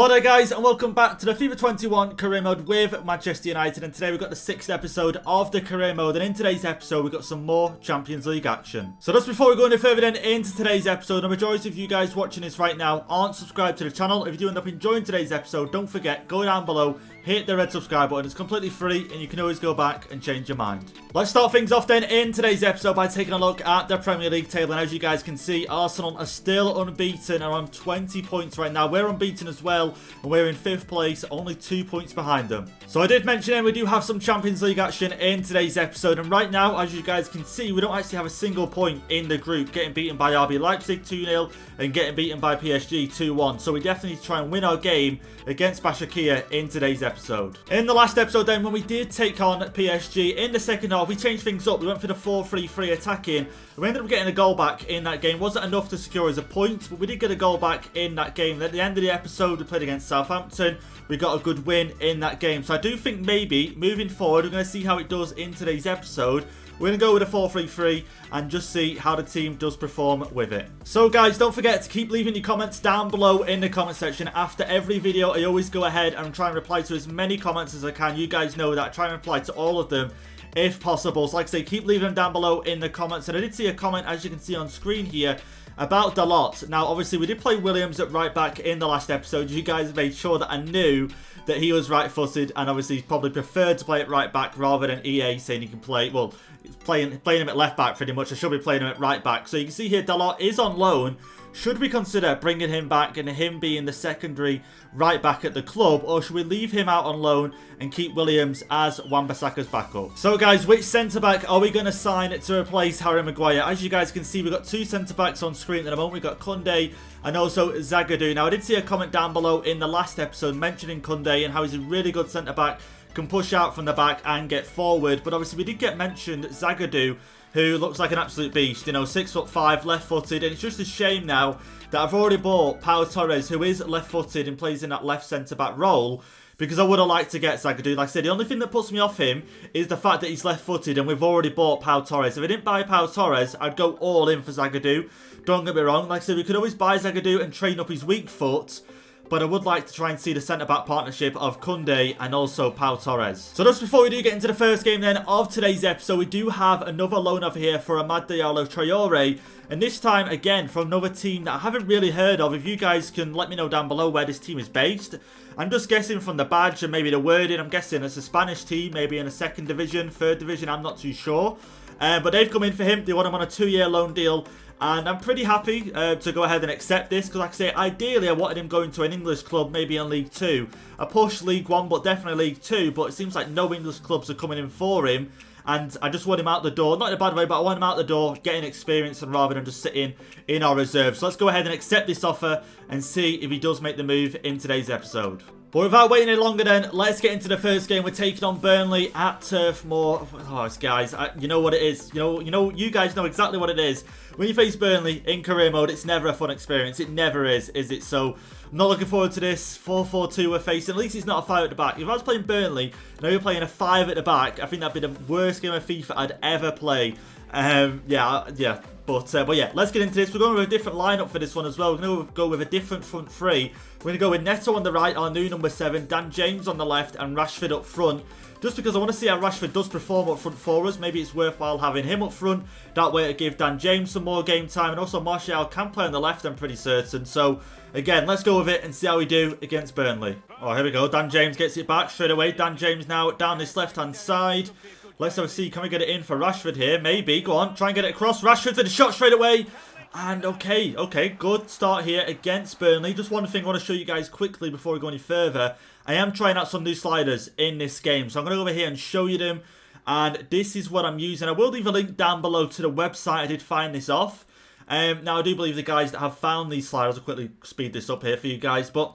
Hello there guys and welcome back to the FIFA 21 career mode with Manchester United, and today we've got the 6th episode of the career mode, and in today's episode we've got some more Champions League action. So just before we go any further then into today's episode, the majority of you guys watching this right now aren't subscribed to the channel. If you do end up enjoying today's episode, don't forget, go down below, hit the red subscribe button. It's completely free and you can always go back and change your mind. Let's start things off then in today's episode by taking a look at the Premier League table, and as you guys can see, Arsenal are still unbeaten, are on 20 points right now. We're unbeaten as well and we're in 5th place, only 2 points behind them. So I did mention we do have some Champions League action in today's episode, and right now, as you guys can see, we don't actually have a single point in the group, getting beaten by RB Leipzig 2-0 and getting beaten by PSG 2-1. So we definitely need to try and win our game against Başakşehir in today's episode. In the last episode then, when we did take on PSG in the second half, we changed things up. We went for the 4-3-3 attacking, and we ended up getting a goal back in that game. Wasn't enough to secure us a point, but we did get a goal back in that game. At the end of the episode, we played against Southampton. We got a good win in that game. So I do think maybe moving forward, we're going to see how it does in today's episode. We're going to go with a 4-3-3 and just see how the team does perform with it. So guys, don't forget to keep leaving your comments down below in the comment section. After every video, I always go ahead and try and reply to as many comments as I can. You guys know that I try and reply to all of them if possible. So like I say, keep leaving them down below in the comments. And I did see a comment, as you can see on screen here, about Dalot. Now, obviously, we did play Williams at right back in the last episode. You guys made sure that I knew that he was right-footed, and obviously he probably preferred to play at right back rather than EA saying he can play, well, playing him at left back pretty much. I should be playing him at right back. So you can see here, Dalot is on loan. Should we consider bringing him back and him being the secondary right back at the club, or should we leave him out on loan and keep Williams as Wan-Bissaka's backup? So guys, which centre-back are we going to sign to replace Harry Maguire? As you guys can see, we've got 2 centre-backs on screen at the moment. We've got Koundé and also Zagadou. Now, I did see a comment down below in the last episode mentioning Koundé and how he's a really good centre-back, can push out from the back and get forward. But obviously, we did get mentioned Zagadou, who looks like an absolute beast, you know, 6'5", left-footed, and it's just a shame now that I've already bought Pau Torres, who is left-footed and plays in that left centre-back role, because I would have liked to get Zagadou. Like I said, the only thing that puts me off him is the fact that he's left-footed, and we've already bought Pau Torres. If I didn't buy Pau Torres, I'd go all in for Zagadou. Don't get me wrong, like I said, we could always buy Zagadou and train up his weak foot, but I would like to try and see the centre-back partnership of Koundé and also Pau Torres. So just before we do get into the first game then of today's episode, we do have another loan over here for Amad Diallo Traore. And this time, again, from another team that I haven't really heard of. If you guys can let me know down below where this team is based. I'm just guessing from the badge and maybe the wording. I'm guessing it's a Spanish team, maybe in a 2nd division, 3rd division, I'm not too sure. But they've come in for him. They want him on a 2-year loan deal. And I'm pretty happy to go ahead and accept this, because like I say, ideally I wanted him going to an English club, maybe in League 2. I pushed League 1, but definitely League 2, but it seems like no English clubs are coming in for him. And I just want him out the door, not in a bad way, but I want him out the door, getting experience, and rather than just sitting in our reserve. So let's go ahead and accept this offer and see if he does make the move in today's episode. But without waiting any longer then, let's get into the first game. We're taking on Burnley at Turf Moor. Oh, guys, you know what it is. You guys know exactly what it is. When you face Burnley in career mode, it's never a fun experience. It never is it? So, I'm not looking forward to this. 4-4-2 we're facing. At least it's not a 5 at the back. If I was playing Burnley, and I were playing a 5 at the back, I think that'd be the worst game of FIFA I'd ever play. Yeah. But yeah, let's get into this. We're going with a different lineup for this one as well. We're going to go with a different front three. We're going to go with Neto on the right, our new number 7, Dan James on the left, and Rashford up front. Just because I want to see how Rashford does perform up front for us. Maybe it's worthwhile having him up front. That way to give Dan James some more game time. And also Martial can play on the left, I'm pretty certain. So, again, let's go with it and see how we do against Burnley. Oh, here we go. Dan James gets it back straight away. Dan James now down this left-hand side. Let's have a see. Can we get it in for Rashford here? Maybe. Go on. Try and get it across. Rashford to the shot straight away. And okay. Good start here against Burnley. Just one thing I want to show you guys quickly before we go any further. I am trying out some new sliders in this game. So I'm going to go over here and show you them. And this is what I'm using. I will leave a link down below to the website I did find this off. Now, I do believe the guys that have found these sliders, I'll quickly speed this up here for you guys. But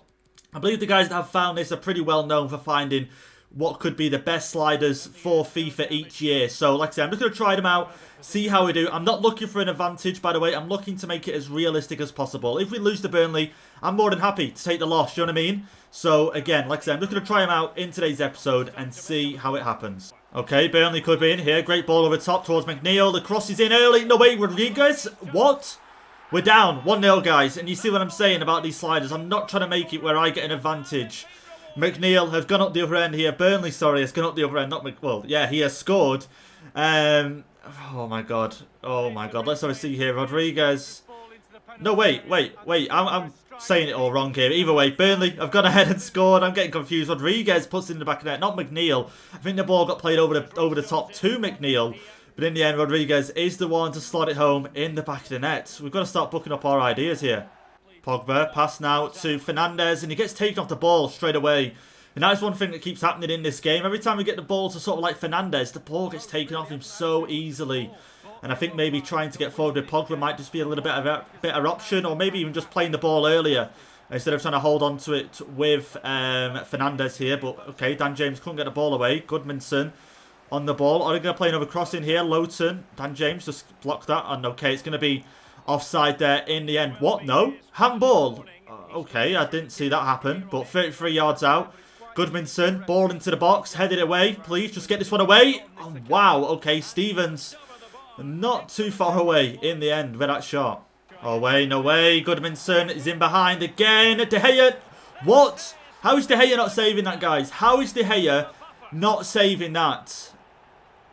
I believe the guys that have found this are pretty well known for finding what could be the best sliders for FIFA each year. So, like I said, I'm just going to try them out, see how we do. I'm not looking for an advantage, by the way. I'm looking to make it as realistic as possible. If we lose to Burnley, I'm more than happy to take the loss, you know what I mean? So, again, like I said, I'm just going to try them out in today's episode and see how it happens. Okay, Burnley could be in here. Great ball over top towards McNeil. The cross is in early. No way, Rodriguez. What? We're down 1-0, guys. And you see what I'm saying about these sliders. I'm not trying to make it where I get an advantage. McNeil have gone up the other end here. Burnley, sorry, has gone up the other end. Well, yeah, he has scored. Oh, my God. Oh, my God. Let's have a see here. Rodriguez. No, wait. I'm saying it all wrong here. Either way, Burnley have gone ahead and scored. I'm getting confused. Rodriguez puts it in the back of the net, not McNeil. I think the ball got played over the top to McNeil. But in the end, Rodriguez is the one to slot it home in the back of the net. We've got to start booking up our ideas here. Pogba, pass now to Fernandez, and he gets taken off the ball straight away. And that is one thing that keeps happening in this game. Every time we get the ball to sort of like Fernandez, the ball gets taken off him so easily. And I think maybe trying to get forward with Pogba might just be a little bit of a better option, or maybe even just playing the ball earlier instead of trying to hold on to it with Fernandez here. But okay, Dan James couldn't get the ball away. Goodmanson on the ball. Are we going to play another cross in here? Lowton. Dan James just blocked that. And okay, it's going to be offside there in the end. What? No? Handball. Okay, I didn't see that happen. But 33 yards out. Goodmanson. Ball into the box. Headed away. Please, just get this one away. Oh, wow. Okay, Stevens. Not too far away in the end with that shot. Oh, way, no way. Goodmanson is in behind again. De Gea. What? How is De Gea not saving that, guys? How is De Gea not saving that?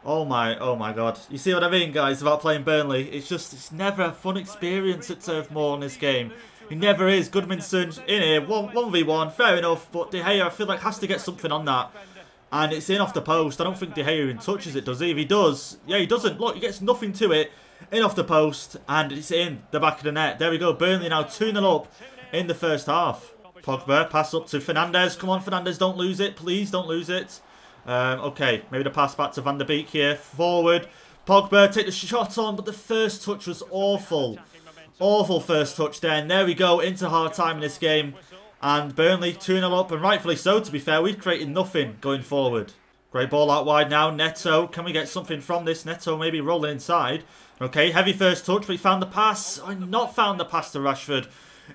Oh my God. You see what I mean, guys, about playing Burnley? It's never a fun experience at Turf Moor in this game. It never is. Goodmanson in here. 1v1. Fair enough. But De Gea, I feel like, has to get something on that. And it's in off the post. I don't think De Gea even touches it, does he? If he does, yeah, he doesn't. Look, he gets nothing to it. In off the post. And it's in the back of the net. There we go. Burnley now 2-0 up in the first half. Pogba, pass up to Fernandez. Come on, Fernandez, don't lose it. Please don't lose it. Okay, maybe the pass back to Van der Beek here. Forward. Pogba, take the shot on, but the first touch was awful. Awful first touch there. And there we go, into hard time in this game. And Burnley 2-0 up, and rightfully so, to be fair. We've created nothing going forward. Great ball out wide now. Neto, can we get something from this? Neto maybe rolling inside. Okay, heavy first touch, but he found the pass. I not found the pass to Rashford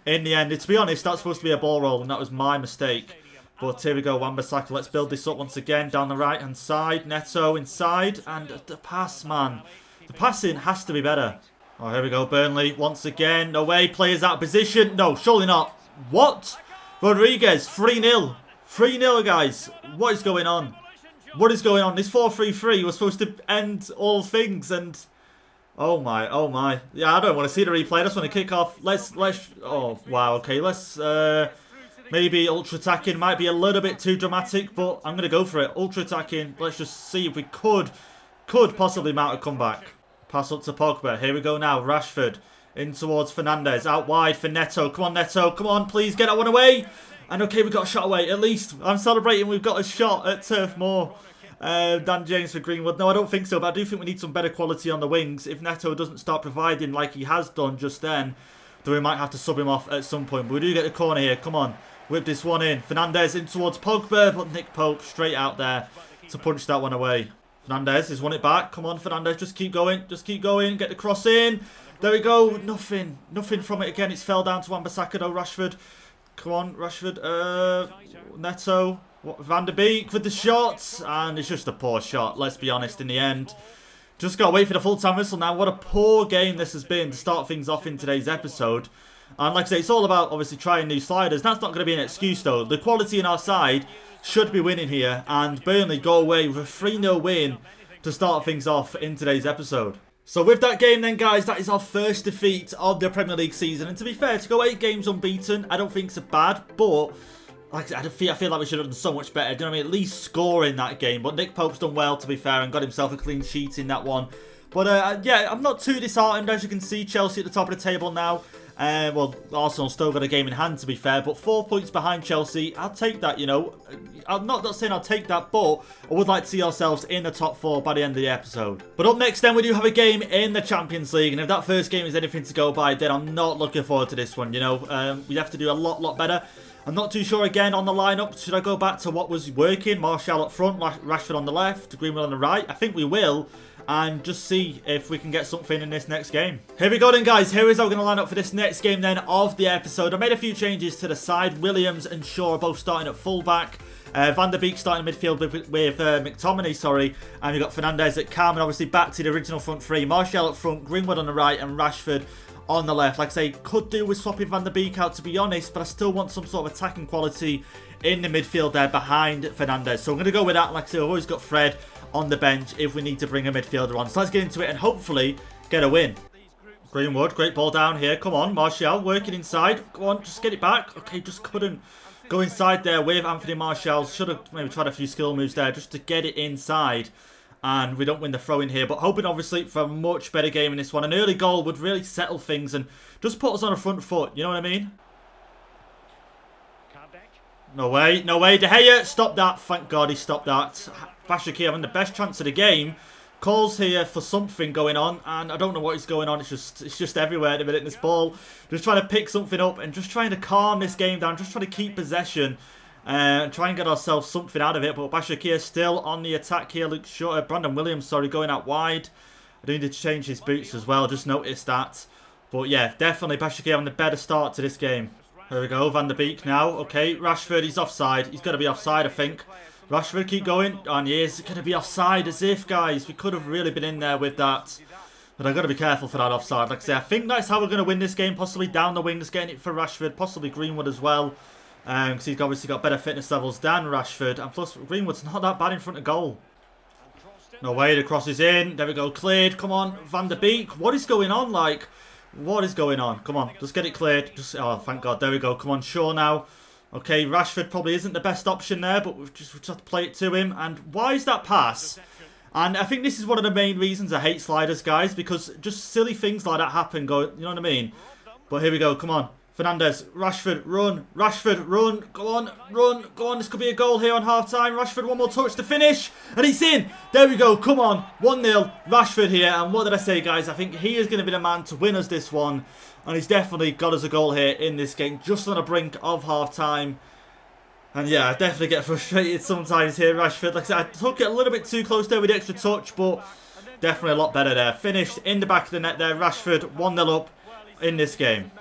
in the end. To be honest, that's supposed to be a ball roll, and that was my mistake. But here we go, Wan-Bissaka. Let's build this up once again down the right-hand side. Neto inside, and the pass, man. The passing has to be better. Oh, here we go, Burnley once again. No way, players out of position. No, surely not. What? Rodriguez, 3-0. 3-0, guys. What is going on? What is going on? This 4-3-3 was supposed to end all things, and oh my, oh my. Yeah, I don't want to see the replay. I just want to kick off. Let's. Oh wow. Okay, let's. Maybe ultra attacking might be a little bit too dramatic, but I'm gonna go for it. Ultra attacking. Let's just see if we could possibly mount a comeback. Pass up to Pogba. Here we go now. Rashford. In towards Fernandez. Out wide for Neto. Come on, Neto. Come on, please get that one away. And okay, we got a shot away. At least I'm celebrating we've got a shot at Turf Moor. Dan James for Greenwood. No, I don't think so, but I do think we need some better quality on the wings. If Neto doesn't start providing like he has done just then we might have to sub him off at some point. But we do get the corner here. Come on. Whip this one in. Fernandez in towards Pogba, but Nick Pope straight out there to punch that one away. Fernandez has won it back. Come on, Fernandez. Just keep going. Just keep going. Get the cross in. There we go. Nothing. Nothing from it again. It's fell down to Wan-Bissaka though. Rashford. Come on, Rashford. Neto. Van der Beek with the shots. And it's just a poor shot. Let's be honest in the end. Just got to wait for the full-time whistle now. What a poor game this has been to start things off in today's episode. And like I say, it's all about obviously trying new sliders. That's not going to be an excuse though. The quality in our side should be winning here. And Burnley go away with a 3-0 win to start things off in today's episode. So with that game then, guys, that is our first defeat of the Premier League season. And to be fair, to go 8 games unbeaten, I don't think it's bad. But like I feel like we should have done so much better. Do you know what I mean? At least score in that game. But Nick Pope's done well, to be fair, and got himself a clean sheet in that one. But yeah, I'm not too disheartened. As you can see, Chelsea at the top of the table now. Well, Arsenal still got a game in hand, to be fair, but 4 points behind Chelsea. I'll take that, you know. I'm not saying I'll take that, but I would like to see ourselves in the top 4 by the end of the episode. But up next, then, we do have a game in the Champions League, and if that first game is anything to go by, then I'm not looking forward to this one, you know. We have to do a lot better. I'm not too sure, again, on the lineup. Should I go back to what was working? Martial up front, Rashford on the left, Greenwood on the right. I think we will. And just see if we can get something in this next game. Here we go then, guys. Here is how we're going to line up for this next game then of the episode. I made a few changes to the side. Williams and Shaw are both starting at fullback. Van der Beek starting midfield with McTominay, sorry. And we've got Fernandez at cam, and obviously back to the original front three. Martial up front, Greenwood on the right, and Rashford on the left. Like I say, could do with swapping Van der Beek out, to be honest, but I still want some sort of attacking quality in the midfield there behind Fernandes. So I'm going to go with that. Like I say, I've always got Fred on the bench if we need to bring a midfielder on. So let's get into it and hopefully get a win. Greenwood, great ball down here. Come on, Martial working inside. Go on, just get it back. Okay, just couldn't go inside there with Anthony Martial. Should have maybe tried a few skill moves there just to get it inside. And we don't win the throw in here. But hoping, obviously, for a much better game in this one. An early goal would really settle things and just put us on a front foot. You know what I mean? No way, no way. De Gea, stop that. Thank God he stopped that. Bashaki having the best chance of the game. Calls here for something going on, and I don't know what is going on. It's just everywhere at the minute in this ball. Just trying to pick something up and just trying to calm this game down. Just trying to keep possession and try and get ourselves something out of it. But Bashakir still on the attack here. Luke Shorter, Brandon Williams, sorry, going out wide. I do need to change his boots as well. Just noticed that. But yeah, definitely Bashakir having the better start to this game. There we go, Van der Beek now. Okay, Rashford, he's offside. He's got to be offside, I think. Rashford, keep going. And he is going to be offside as if, guys. We could have really been in there with that. But I've got to be careful for that offside. Like I say, I think that's how we're going to win this game. Possibly down the wings, getting it for Rashford. Possibly Greenwood as well. Because he's obviously got better fitness levels than Rashford. And plus, Greenwood's not that bad in front of goal. No way, the cross is in. There we go, cleared. Come on, Van der Beek. What is going on, like? What is going on? Come on, just get it cleared. Just, oh, thank God. There we go. Come on, Shaw now. Okay, Rashford probably isn't the best option there, but we've just have to play it to him. And why is that pass? And I think this is one of the main reasons I hate sliders, guys, because just silly things like that happen. You know what I mean? But here we go. Come on. Fernandes, Rashford, run. Rashford, run. Go on, run. Go on. This could be a goal here on half-time. Rashford, one more touch to finish. And it's in. There we go. Come on. 1-0. Rashford here. And what did I say, guys? I think he is going to be the man to win us this one. And he's definitely got us a goal here in this game. Just on the brink of half-time. And yeah, I definitely get frustrated sometimes here, Rashford. Like I said, I took it a little bit too close there with the extra touch. But definitely a lot better there. Finished in the back of the net there. Rashford, 1-0 up in this game.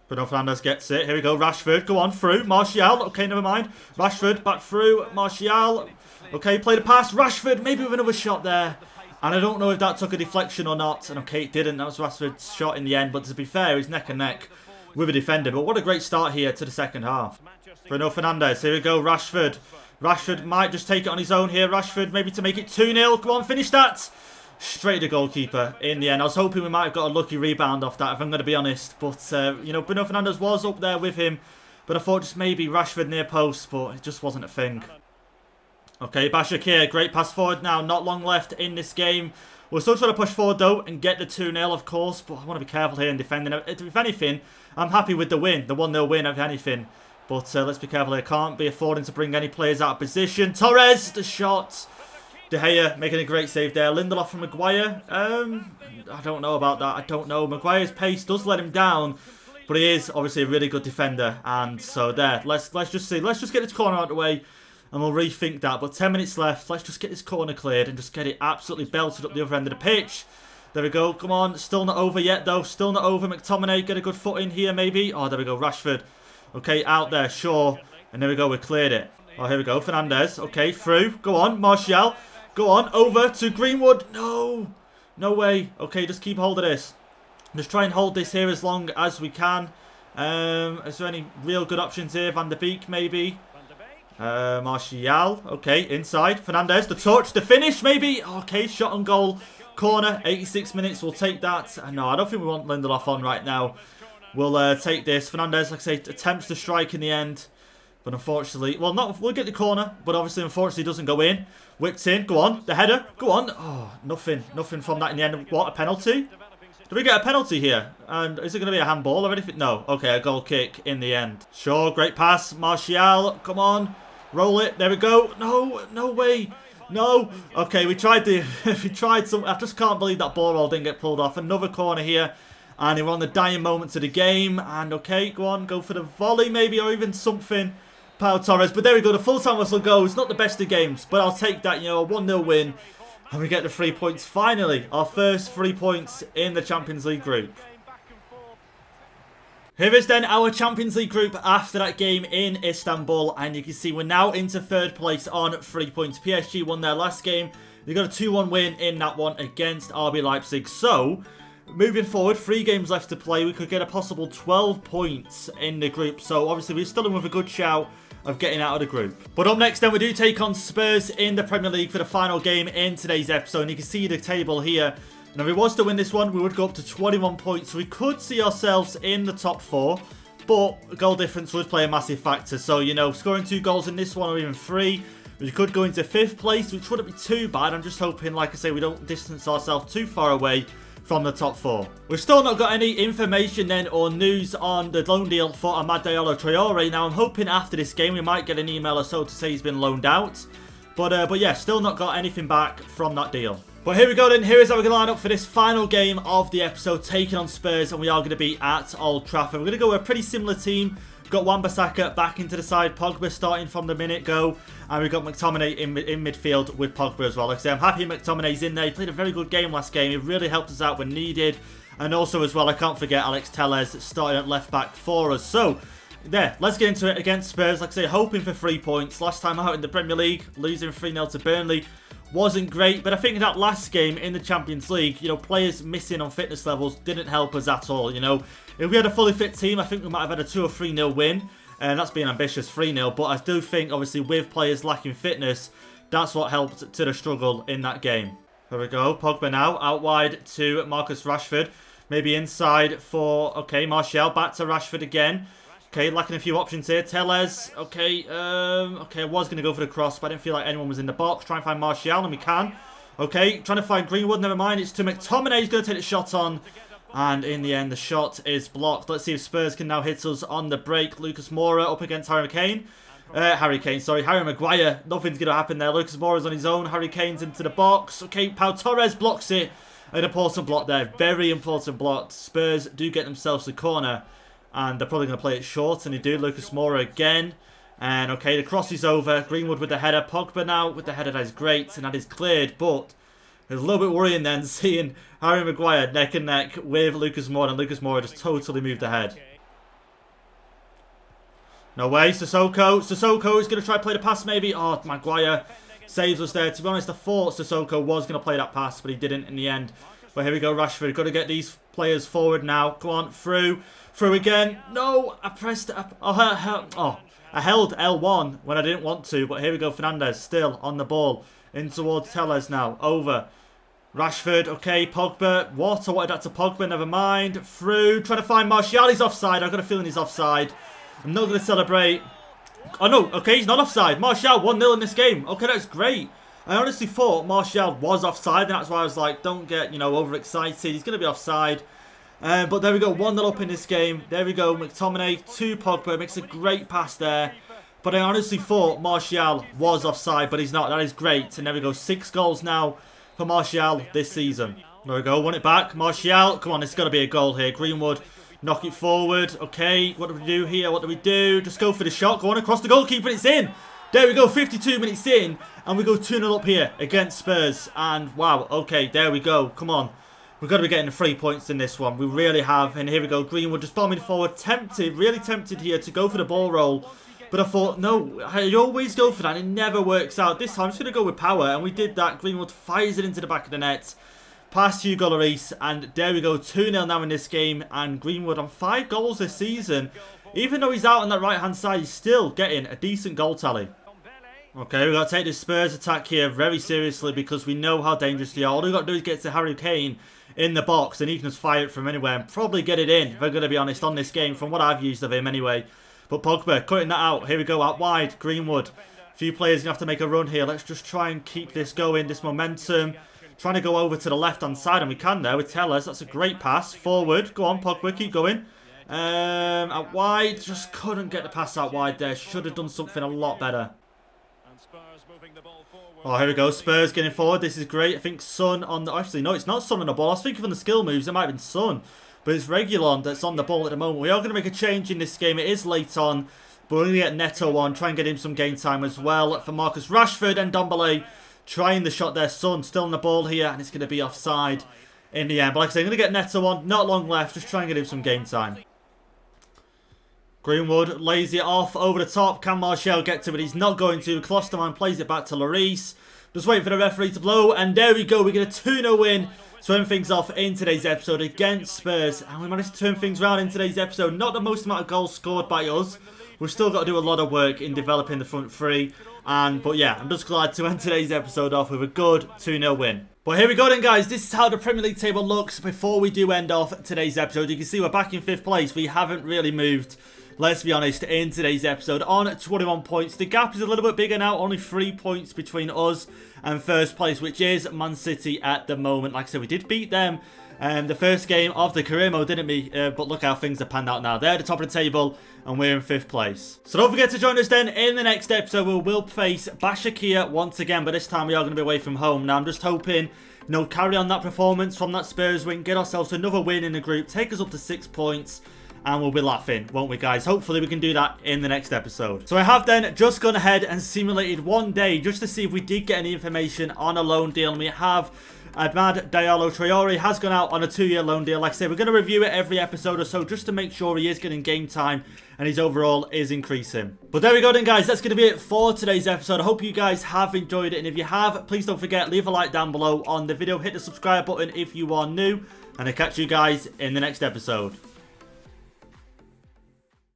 Bruno Fernandes gets it. Here we go. Rashford. Go on. Through. Martial. Okay, never mind. Rashford. Back through. Martial. Okay, play the pass. Rashford. Maybe with another shot there. And I don't know if that took a deflection or not. And okay, it didn't. That was Rashford's shot in the end. But to be fair, he's neck and neck with a defender. But what a great start here to the second half. Bruno Fernandes. Here we go. Rashford. Rashford might just take it on his own here. Rashford maybe to make it 2-0. Come on, finish that. Straight to goalkeeper in the end. I was hoping we might have got a lucky rebound off that, if I'm going to be honest. But, you know, Bruno Fernandes was up there with him. But I thought just maybe Rashford near post, but it just wasn't a thing. Okay, Bashakir, great pass forward now. Not long left in this game. We're still trying to push forward, though, and get the 2-0, of course. But I want to be careful here in defending. If anything, I'm happy with the win. The 1-0 win, if anything. But let's be careful here. Can't be affording to bring any players out of position. Torres, the shot. De Gea making a great save there. Lindelof from Maguire. I don't know about that. I don't know. Maguire's pace does let him down. But he is obviously a really good defender. And so there. Let's just see. Let's just get this corner out of the way. And we'll rethink that. But 10 minutes left. Let's just get this corner cleared. And just get it absolutely belted up the other end of the pitch. There we go. Come on. Still not over yet though. Still not over. McTominay get a good foot in here maybe. Oh, there we go. Rashford. Okay, out there. Shaw. And there we go. We cleared it. Oh, here we go. Fernandes. Okay, through. Go on. Martial. Go on, over to Greenwood. No. No way. Okay, just keep hold of this. Just try and hold this here as long as we can. Is there any real good options here? Van der Beek, maybe. Martial. Okay, inside. Fernandes, the touch, the finish, maybe. Okay, shot on goal. Corner, 86 minutes. We'll take that. No, I don't think we want Lindelof on right now. We'll take this. Fernandes, like I say, attempts to strike in the end. But unfortunately, well, we'll get the corner, but obviously, unfortunately, doesn't go in. Whipped in, go on, the header, go on. Oh, nothing from that in the end. What, a penalty? Do we get a penalty here? And is it going to be a handball or anything? No. Okay, a goal kick in the end. Sure, great pass. Martial, come on. Roll it. There we go. No, no way. No. Okay, we tried some. I just can't believe that ball roll didn't get pulled off. Another corner here. And we're on the dying moments of the game. And okay, go on, go for the volley maybe, or even something. Pau Torres. But there we go, the full-time whistle goes. Not the best of games, but I'll take that, you know, a 1-0 win. And we get the 3 points finally. Our first 3 points in the Champions League group. Here is then our Champions League group after that game in Istanbul. And you can see we're now into third place on 3 points. PSG won their last game. They got a 2-1 win in that one against RB Leipzig. So moving forward, 3 games left to play. We could get a possible 12 points in the group. So obviously we're still in with a good shout of getting out of the group. But up next then, we do take on Spurs in the Premier League for the final game in today's episode. And you can see the table here. Now, if we was to win this one, we would go up to 21 points. So we could see ourselves in the top 4. But goal difference would play a massive factor. So, you know, scoring 2 goals in this one or even 3, we could go into 5th place, which wouldn't be too bad. I'm just hoping, like I say, we don't distance ourselves too far away from the top 4. We've still not got any information then or news on the loan deal for Amad Diallo Traore. Now, I'm hoping after this game we might get an email or so to say he's been loaned out. But yeah, still not got anything back from that deal. But here we go then. Here is how we're going to line up for this final game of the episode, taking on Spurs, and we are going to be at Old Trafford. We're going to go with a pretty similar team. We've got Wan-Bissaka back into the side, Pogba starting from the minute go, and we've got McTominay in midfield with Pogba as well. Like I say, I'm happy McTominay's in there. He played a very good game last game. He really helped us out when needed. And also as well, I can't forget Alex Telles starting at left back for us. So, there, let's get into it against Spurs. Like I say, hoping for 3 points. Last time out in the Premier League, losing 3-0 to Burnley wasn't great, but I think that last game in the Champions League, you know, players missing on fitness levels didn't help us at all, you know. If we had a fully fit team, I think we might have had a 2 or 3-0 win, and that's being ambitious, 3-0, but I do think, obviously, with players lacking fitness, that's what helped to the struggle in that game. Here we go, Pogba now, out wide to Marcus Rashford, maybe inside for, okay, Martial, back to Rashford again. Okay, lacking a few options here. Telles. Okay, okay, I was going to go for the cross, but I didn't feel like anyone was in the box. Try and find Martial, and we can. Okay, trying to find Greenwood. Never mind. It's to McTominay. He's going to take the shot on. And in the end, the shot is blocked. Let's see if Spurs can now hit us on the break. Lucas Moura up against Harry Maguire. Nothing's going to happen there. Lucas Moura's on his own. Harry Kane's into the box. Okay, Pau Torres blocks it. An important block there. Very important block. Spurs do get themselves the corner. And they're probably going to play it short. And they do. Lucas Moura again. And okay, the cross is over. Greenwood with the header. Pogba now with the header. That is great. And that is cleared. But it's a little bit worrying then seeing Harry Maguire neck and neck with Lucas Moura. And Lucas Moura just totally moved ahead. No way. Sissoko. Sissoko is going to try to play the pass maybe. Oh, Maguire saves us there. To be honest, I thought Sissoko was going to play that pass. But he didn't in the end. But here we go, Rashford. Got to get these players forward now. Go on, through. Through again. No, I pressed... I held L1 when I didn't want to. But here we go, Fernandes still on the ball. In towards Telles now. Over. Rashford. Okay, Pogba. What? I wanted that to Pogba. Never mind. Through. Trying to find Martial. He's offside. I've got a feeling he's offside. I'm not going to celebrate. Oh, no. Okay, he's not offside. Martial 1-0 in this game. Okay, that's great. I honestly thought Martial was offside. And that's why I was like, don't get, you know, overexcited. He's going to be offside. But there we go, 1-0 up in this game. There we go, McTominay to Pogba. Makes a great pass there. But I honestly thought Martial was offside, but he's not. That is great. And there we go, 6 goals now for Martial this season. There we go, won it back. Martial, come on, it's got to be a goal here. Greenwood, knock it forward. Okay, what do we do here? What do we do? Just go for the shot. Go on across the goalkeeper, it's in. There we go, 52 minutes in. And we go 2-0 up here against Spurs. And wow, okay, there we go. Come on. We've got to be getting the 3 points in this one. We really have. And here we go. Greenwood just bombing forward. Tempted. Really tempted here to go for the ball roll. But I thought, no. I always go for that. It never works out. This time I'm just going to go with power. And we did that. Greenwood fires it into the back of the net. Past Hugo Lloris. And there we go. 2-0 now in this game. And Greenwood on 5 goals this season. Even though he's out on that right-hand side, he's still getting a decent goal tally. Okay, we've got to take this Spurs attack here very seriously because we know how dangerous they are. All we've got to do is get to Harry Kane in the box and he can just fire it from anywhere and probably get it in, if I'm going to be honest, on this game from what I've used of him anyway. But Pogba, cutting that out. Here we go, out wide. Greenwood. A few players going to have to make a run here. Let's just try and keep this going, this momentum. Trying to go over to the left-hand side, and we can there with Telles. That's a great pass. Forward. Go on, Pogba, keep going. Out wide. Just couldn't get the pass out wide there. Should have done something a lot better. Oh, here we go. Spurs getting forward. This is great. I think Son on the... Actually, no, it's not Son on the ball. I was thinking on the skill moves, it might have been Son. But it's Reguilon that's on the ball at the moment. We are going to make a change in this game. It is late on. But we're going to get Neto on. Try and get him some game time as well. For Marcus Rashford and Ndombele trying the shot there. Son still on the ball here. And it's going to be offside in the end. But like I say, I'm going to get Neto on. Not long left. Just try and get him some game time. Greenwood lays it off over the top. Can Martial get to it? He's not going to. Klosterman plays it back to Lloris. Just waiting for the referee to blow. And there we go. We get a 2-0 win. turn things off in today's episode against Spurs. And we managed to turn things around in today's episode. Not the most amount of goals scored by us. We've still got to do a lot of work in developing the front three. But yeah, I'm just glad to end today's episode off with a good 2-0 win. But here we go then, guys. This is how the Premier League table looks before we do end off today's episode. You can see we're back in 5th place. We haven't really moved, let's be honest, in today's episode on 21 points. The gap is a little bit bigger now, only 3 points between us and 1st place, which is Man City at the moment. Like I said, we did beat them the first game of the career mode, didn't we? But look how things are panned out now. They're at the top of the table and we're in 5th place. So don't forget to join us then in the next episode. We will face Başakşehir once again, but this time we are going to be away from home. Now I'm just hoping, carry on that performance from that Spurs win, get ourselves another win in the group, take us up to 6 points. And we'll be laughing, won't we, guys? Hopefully we can do that in the next episode. So I have then just gone ahead and simulated one day just to see if we did get any information on a loan deal. And we have Ahmad Diallo Traore has gone out on a 2-year loan deal. Like I said, we're going to review it every episode or so just to make sure he is getting game time and his overall is increasing. But there we go then, guys. That's going to be it for today's episode. I hope you guys have enjoyed it. And if you have, please don't forget, leave a like down below on the video. Hit the subscribe button if you are new. And I'll catch you guys in the next episode.